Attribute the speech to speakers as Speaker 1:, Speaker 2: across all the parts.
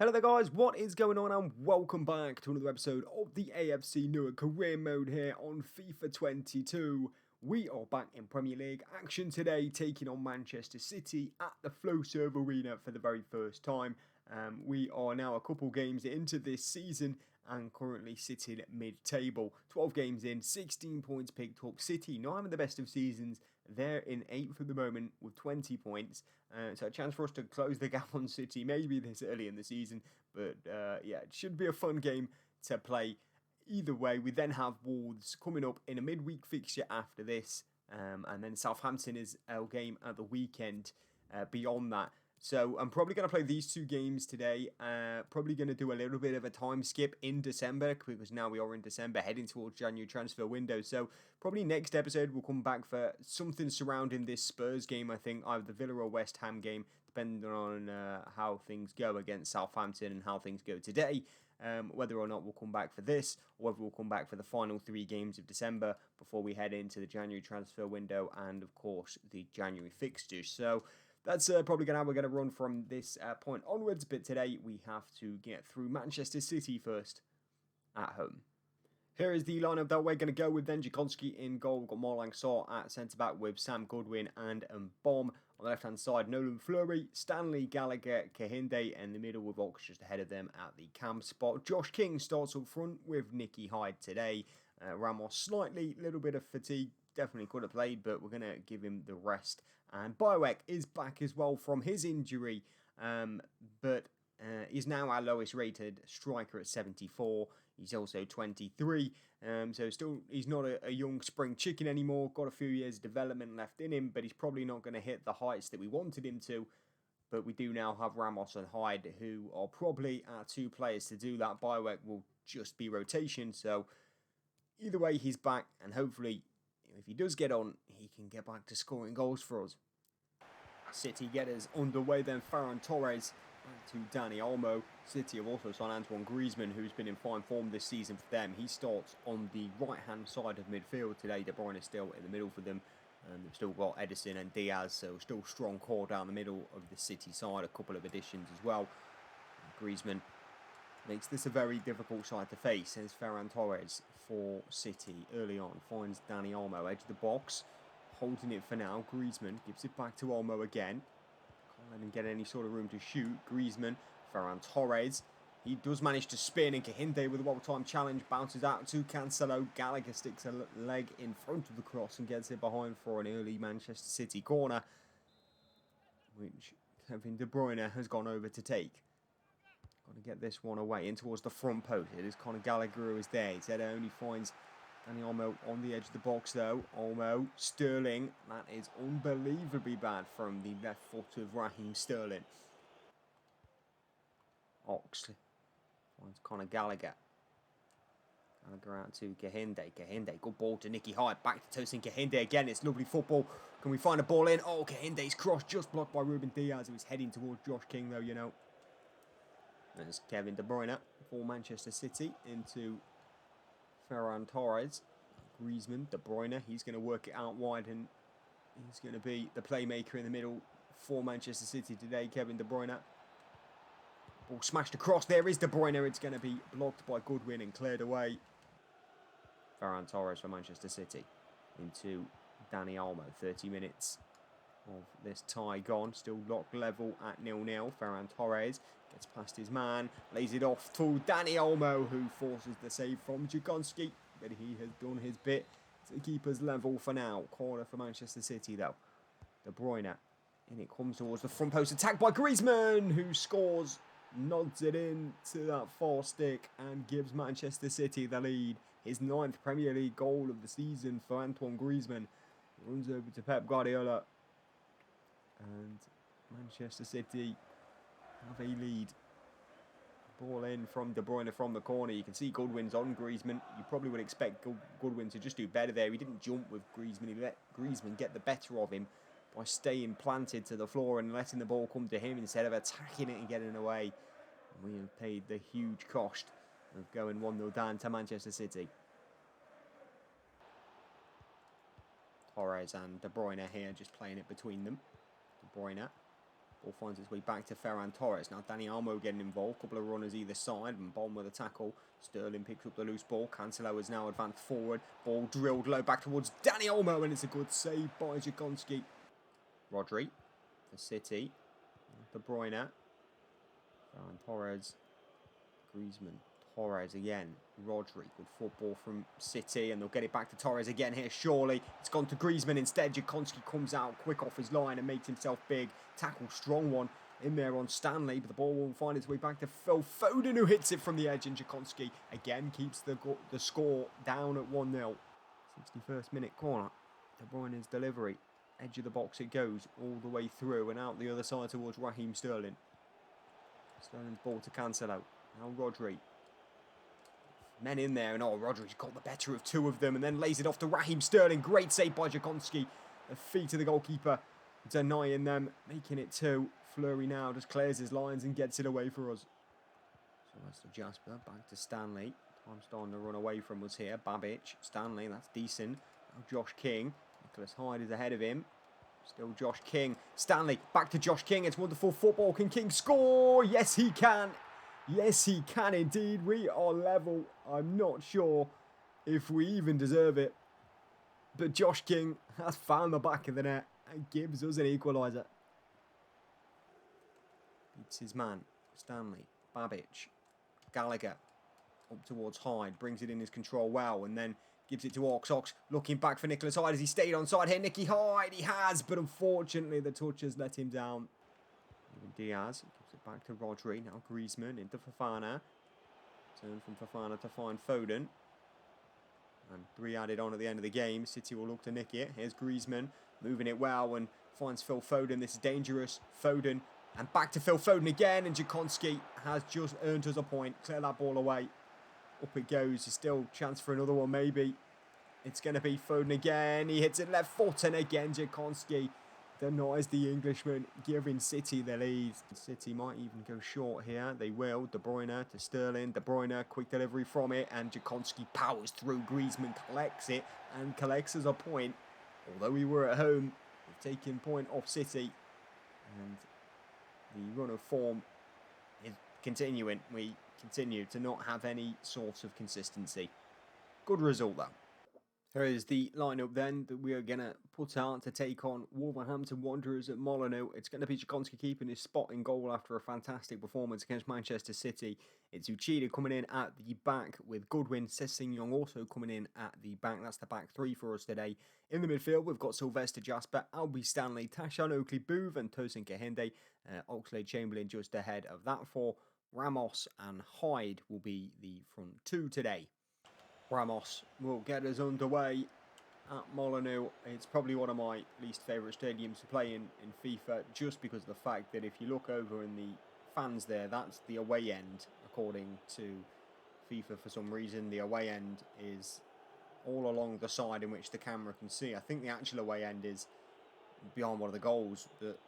Speaker 1: Hello there guys, what is going on and welcome back to another episode of the AFC Newark Career Mode here on FIFA 22. We are back in Premier League action today, taking on Manchester City at the Flowserve Arena for the very first time. We are now a couple games into this season and currently sitting mid-table. 12 games in, 16 points picked up. City not having the best of seasons. They're in 8th at the moment with 20 points. So a chance for us to close the gap on City maybe this early in the season. But yeah, it should be a fun game to play. Either way, we then have Wolves coming up in a midweek fixture after this. And then Southampton is our game at the weekend beyond that. So I'm probably going to play these two games today. Probably going to do a little bit of a time skip in December because now we are in December heading towards January transfer window. So probably next episode we'll come back for something surrounding this Spurs game. I think either the Villa or West Ham game, depending on how things go against Southampton and how things go today. Whether or not we'll come back for this or whether we'll come back for the final 3 games of December before we head into the January transfer window and of course the January fixtures. So that's probably how we're going to run from this point onwards. But today we have to get through Manchester City first at home. Here is the lineup that we're going to go with then. Jakonski in goal. We've got Morlang Saw at centre-back with Sam Goodwin and Mbom. On the left-hand side, Nolan Fleury, Stanley Gallagher, Kahinde in the middle with Ox just ahead of them at the cam spot. Josh King starts up front with Nicky Hyde today. Ramos slightly, little bit of fatigue. Definitely could have played, but we're going to give him the rest. And Biowek is back as well from his injury, but he's now our lowest rated striker at 74. He's also 23, so still he's not a young spring chicken anymore. Got a few years of development left in him, but he's probably not going to hit the heights that we wanted him to. But we do now have Ramos and Hyde, who are probably our 2 players to do that. Biowek will just be rotation, so either way he's back, and hopefully if he does get on, he can get back to scoring goals for us. City get us underway then. Ferran Torres to Dani Olmo. City have also signed Antoine Griezmann, who's been in fine form this season for them. He starts on the right-hand side of midfield today. De Bruyne is still in the middle for them. They've still got Edison and Diaz, so still strong core down the middle of the City side. A couple of additions as well. Griezmann makes this a very difficult side to face. There's Ferran Torres for City early on. Finds Dani Olmo, edge of the box. Holding it for now. Griezmann gives it back to Olmo again. Can't let him get any sort of room to shoot. Griezmann, Ferran Torres. He does manage to spin, and Kahinde with a well-timed challenge bounces out to Cancelo. Gallagher sticks a leg in front of the cross and gets it behind for an early Manchester City corner, which Kevin De Bruyne has gone over to take. Got to get this one away in towards the front post. It is Conor Gallagher who is there. Instead, only finds Dani Olmo on the edge of the box though. Olmo, Sterling. That is unbelievably bad from the left foot of Raheem Sterling. Oxley finds Conor Gallagher. Gallagher out to Kahinde. Kahinde, good ball to Nicky Hyde. Back to Tosin Kahinde again. It's lovely football. Can we find a ball in? Oh, Kahinde's cross just blocked by Ruben Diaz, who was heading towards Josh King though, you know. There's Kevin De Bruyne for Manchester City into Ferran Torres. Griezmann, De Bruyne, he's going to work it out wide and he's going to be the playmaker in the middle for Manchester City today, Kevin De Bruyne. Ball smashed across, there is De Bruyne, it's going to be blocked by Goodwin and cleared away. Ferran Torres for Manchester City into Dani Olmo, 30 minutes of this tie gone, still locked level at 0-0. Ferran Torres gets past his man, lays it off to Dani Olmo, who forces the save from Jakonski, but he has done his bit to keep us level for now. Corner for Manchester City though. De Bruyne, and it comes towards the front post, attacked by Griezmann, who scores, nods it in to that far stick and gives Manchester City the lead. His 9th Premier League goal of the season for Antoine Griezmann. He runs over to Pep Guardiola. And Manchester City have a lead. Ball in from De Bruyne from the corner. You can see Goodwin's on Griezmann. You probably would expect Goodwin to just do better there. He didn't jump with Griezmann. He let Griezmann get the better of him by staying planted to the floor and letting the ball come to him instead of attacking it and getting away. And we have paid the huge cost of going 1-0 down to Manchester City. Torres and De Bruyne here just playing it between them. De Bruyne Ball finds its way back to Ferran Torres. Now Dani Olmo getting involved. Couple of runners either side. And Bond with a tackle. Sterling picks up the loose ball. Cancelo has now advanced forward. Ball drilled low back towards Dani Olmo. And it's a good save by Jakonski. Rodri for City. De Bruyne. Ferran Torres. Griezmann. Torres again. Rodri. Good football from City. And they'll get it back to Torres again here. Surely. It's gone to Griezmann instead. Jakonski comes out quick off his line and makes himself big. Tackle strong one in there on Stanley. But the ball won't find its way back to Phil Foden, who hits it from the edge. And Jakonski again keeps the score down at 1-0. 61st minute corner. De Bruyne's delivery. Edge of the box it goes all the way through and out the other side towards Raheem Sterling. Sterling's ball to Cancelo. Now Rodri. Men in there, and Rodri's got the better of two of them and then lays it off to Raheem Sterling. Great save by Jakonski. The feet of the goalkeeper denying them, making it 2. Fleury now just clears his lines and gets it away for us. So that's to Jasper, back to Stanley. Time starting to run away from us here. Babic, Stanley, that's decent. Now Josh King. Nicholas Hyde is ahead of him. Still Josh King. Stanley, back to Josh King. It's wonderful football. Can King score? Yes, he can. Yes, he can indeed. We are level. I'm not sure if we even deserve it. But Josh King has found the back of the net and gives us an equaliser. Beats his man. Stanley. Babic. Gallagher. Up towards Hyde. Brings it in his control well. And then gives it to Ox. Ox looking back for Nicholas Hyde. Has he stayed on side here? Nicky Hyde. He has. But unfortunately, the touch has let him down. Even Diaz. Gives it back to Rodri. Now Griezmann into Fofana. Turn from Fofana to find Foden. And 3 added on at the end of the game. City will look to nick it. Here's Griezmann. Moving it well and finds Phil Foden. This is dangerous. Foden. And back to Phil Foden again. And Jakonski has just earned us a point. Clear that ball away. Up it goes. There's still a chance for another one maybe. It's going to be Foden again. He hits it left foot. And again Jakonski denies the Englishman, giving City the lead. City might even go short here. They will. De Bruyne to Sterling. De Bruyne, quick delivery from it. And Jakonski powers through. Griezmann collects it and collects as a point. Although we were at home, we've taken point off City. And the run of form is continuing. We continue to not have any sort of consistency. Good result though. Here is the lineup then that we are going to put out to take on Wolverhampton Wanderers at Molineux. It's going to be Jakonski keeping his spot in goal after a fantastic performance against Manchester City. It's Uchida coming in at the back with Goodwin. Sessegnon also coming in at the back. That's the back 3 for us today. In the midfield, we've got Sylvester Jasper, Albie Stanley, Tashan Oakley-Booth and Tosin Kehinde. Oxlade-Chamberlain just ahead of that 4. Ramos and Hyde will be the front 2 today. Ramos will get us underway at Molineux. It's probably one of my least favourite stadiums to play in FIFA, just because of the fact that if you look over in the fans there, that's the away end. According to FIFA, for some reason, the away end is all along the side in which the camera can see. I think the actual away end is behind one of the goals, but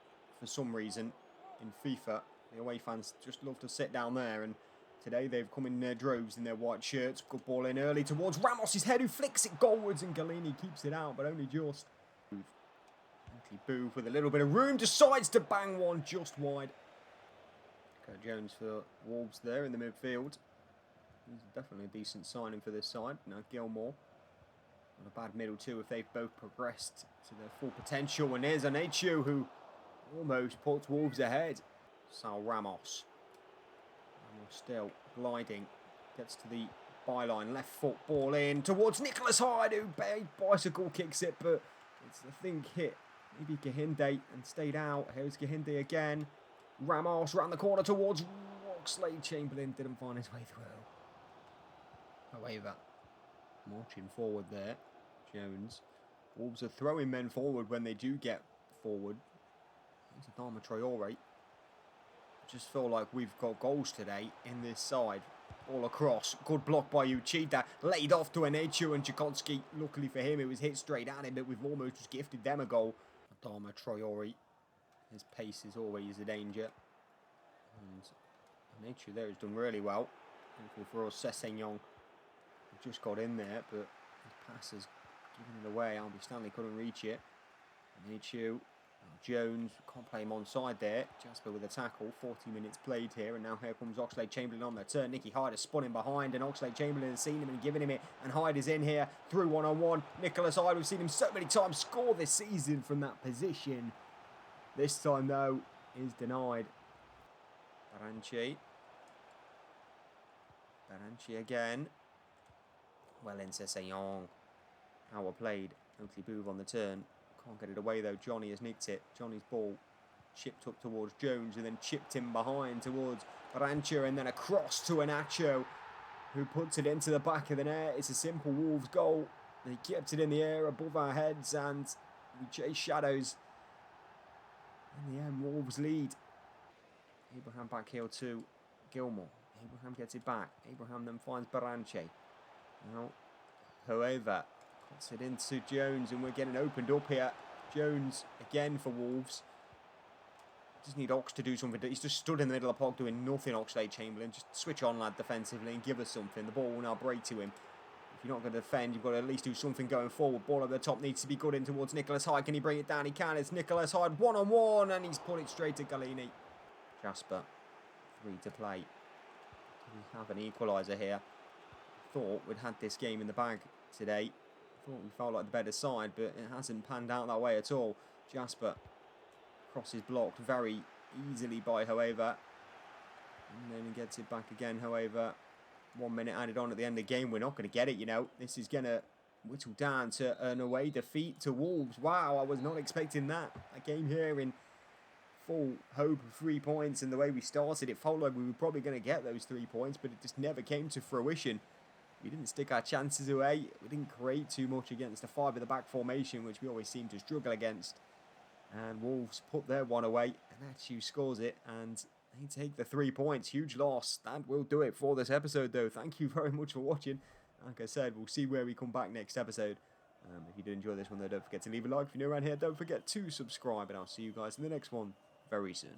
Speaker 1: for some reason in FIFA, the away fans just love to sit down there, and today they've come in their droves in their white shirts. Good ball in early towards Ramos' head, who flicks it goalwards, and Galini keeps it out, but only just. Booth with a little bit of room, decides to bang one just wide. Kurt Jones for Wolves there in the midfield. He's definitely a decent signing for this side. Now Gilmore. Not a bad middle too if they've both progressed to their full potential. And there's Anacho who almost puts Wolves ahead. Sal Ramos. Still gliding, gets to the byline, left foot ball in towards Nicholas Hyde, who bicycle kicks it, but it's I think hit maybe Kehinde and stayed out. Here's Kehinde again. Ramos round the corner towards Oxlade-Chamberlain, didn't find his way through. However, marching forward there, Jones. Wolves are throwing men forward when they do get forward. It's Adama Traore. Just feel like we've got goals today in this side. All across. Good block by Uchida. Laid off to Anacho and Jakonski. Luckily for him, it was hit straight at him, but we've almost just gifted them a goal. Adama Traore. His pace is always a danger. And Anacho there has done really well. Thankfully for us, Sessegnon just got in there, but his pass has given it away. Albie Stanley couldn't reach it. Anacho Jones, can't play him onside there. Jasper with a tackle, 40 minutes played here, and now here comes Oxlade-Chamberlain on the turn. Nicky Hyde has spun him behind, and Oxlade-Chamberlain has seen him and given him it, and Hyde is in here, through one-on-one. Nicholas Hyde, we've seen him so many times score this season from that position. This time, though, is denied. Baranchi again. Well into Seyong. Power played. Oakley Booth on the turn. Can't get it away though. Johnny has nicked it. Johnny's ball chipped up towards Jones and then chipped him behind towards Barancha and then across to Anacho, who puts it into the back of the net. It's a simple Wolves goal. They kept it in the air above our heads and we chase shadows. In the end, Wolves lead. Abraham back heel to Gilmore. Abraham gets it back. Abraham then finds Baranche. Now, however, puts it into Jones and we're getting opened up here. Jones again for Wolves. Just need Ox to do something. He's just stood in the middle of the park doing nothing, Oxlade-Chamberlain. Just switch on, lad, defensively and give us something. The ball will now break to him. If you're not going to defend, you've got to at least do something going forward. Ball at the top needs to be good in towards Nicholas Hyde. Can he bring it down? He can. It's Nicholas Hyde one-on-one and he's put it straight to Galini. Jasper, 3 to play. We have an equaliser here. Thought we'd had this game in the bag today. Thought we felt like the better side, but it hasn't panned out that way at all. Jasper crosses blocked very easily by Hoever. And then he gets it back again, Hoever. 1 minute added on at the end of the game. We're not going to get it, you know. This is going to whittle down to an away defeat to Wolves. Wow, I was not expecting that. A game here in full hope of 3 points, and the way we started, it felt like we were probably going to get those 3 points, but it just never came to fruition. We didn't stick our chances away. We didn't create too much against the 5 at the back formation, which we always seem to struggle against. And Wolves put their one away, and Achu scores it, and they take the 3 points. Huge loss. That will do it for this episode, though. Thank you very much for watching. Like I said, we'll see where we come back next episode. If you did enjoy this one, though, don't forget to leave a like. If you're new around here, don't forget to subscribe, and I'll see you guys in the next one very soon.